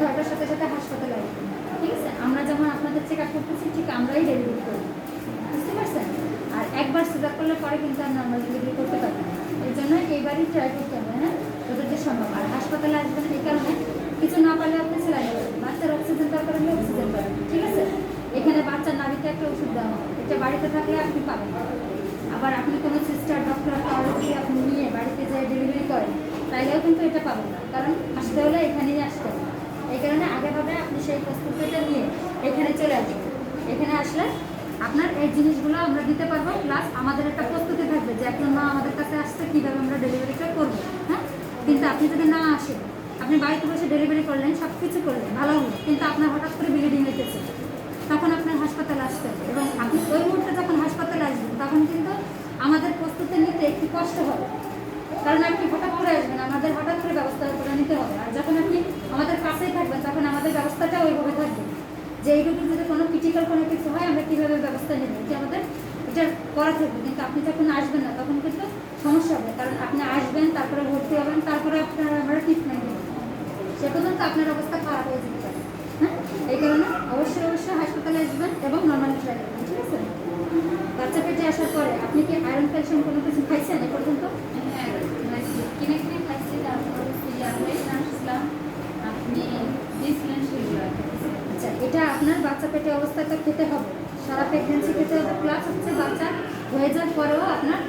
ধরাটার সাথে সাথে হাসপাতালে আসবেন, ঠিক আছে? আমরা যখন আপনাদের চেক আপ করতেছি ঠিক আমরাই ডেলিভারি করি, বুঝতে পারছেন? আর একবার সিজার করলে পরে কিন্তু আর নর্মাল ডেলিভারি করতে পারবেন না। এই জন্য এইবারই ট্রাই করতে হবে, হ্যাঁ, যতটা সম্ভব। আর হাসপাতালে আসবেন এই কারণে, কিছু না পারলে আপনি সেলাই করবেন, বাচ্চার অক্সিজেন দরকার হলে অক্সিজেন পাবেন, ঠিক আছে? এখানে বাচ্চার নাভিতে একটা ওষুধ দেওয়া হবে, এটা বাড়িতে থাকলে আপনি পাবেন। আবার আপনি কোনো সিস্টার ডক্টর যদি আপনি নিয়ে বাড়িতে যে ডেলিভারি করেন তাইলেও কিন্তু এটা পাবেন না, কারণ আসতে হলে এখানেই আসতে হবে। এই কারণে আগেভাবে আপনি সেই প্রস্তুতিটা নিয়ে এখানে চলে আসবেন। এখানে আসলে আপনার এই জিনিসগুলো আমরা দিতে পারবো, প্লাস আমাদের একটা প্রস্তুতি থাকবে যে একজন মা আমাদের কাছে আসছে কীভাবে আমরা ডেলিভারিটা করবো, হ্যাঁ? কিন্তু আপনি যদি না আসেন, আপনি বাড়িতে বসে ডেলিভারি করলেন, সব কিছু করলেন, ভালো হলো, কিন্তু আপনার হঠাৎ করে ব্লিডিং হইতেছে, তখন আপনার হাসপাতালে আসতে হবে। এবং আপনি ওই মুহূর্তে যখন হাসপাতালে আসবেন তখন কিন্তু আমাদের প্রস্তুতি নিতে একটু কষ্ট হবে, কারণ আপনি হঠাৎ করে আসবেন, আমাদের হঠাৎ করে ব্যবস্থা করে নিতে হবে। আর যখন আপনি আমাদের কাছেই থাকবেন তখন আমাদের ব্যবস্থাটা ওইভাবে থাকবে যে এইটুকু যদি কোনো ক্রিটিক্যাল কোনো কিছু হয় আমরা কীভাবে ব্যবস্থা নেব, যে আমাদের এটা করা থাকবে। কিন্তু আপনি যখন আসবেন না তখন কিন্তু সমস্যা হবে, কারণ আপনি আসবেন, তারপরে ভর্তি হবেন, তারপরে আপনার আমরা ট্রিটমেন্ট দেবো, সে পর্যন্ত আপনার অবস্থা খারাপ হয়ে যেতে পারে, হ্যাঁ? এই কারণে অবশ্যই হাসপাতালে আসবেন এবং নর্মালি ট্রাই করবেন, ঠিক আছে? বাচ্চা পেটে আসার পরে আপনি কি আয়রন ক্যালসিয়াম কোনো কিছু খাইছেন এ পর্যন্ত? হ্যাঁ, কিনে কিনে খাইছি, তারপর আসলাম, আপনি দিয়েছিলেন সেগুলো। আচ্ছা, এটা আপনার বাচ্চা পেটে অবস্থাটা খেতে হবে, সারা প্রেগনেন্সি খেতে হবে, প্লাস হচ্ছে বাচ্চা হয়ে যাওয়ার পরেও আপনার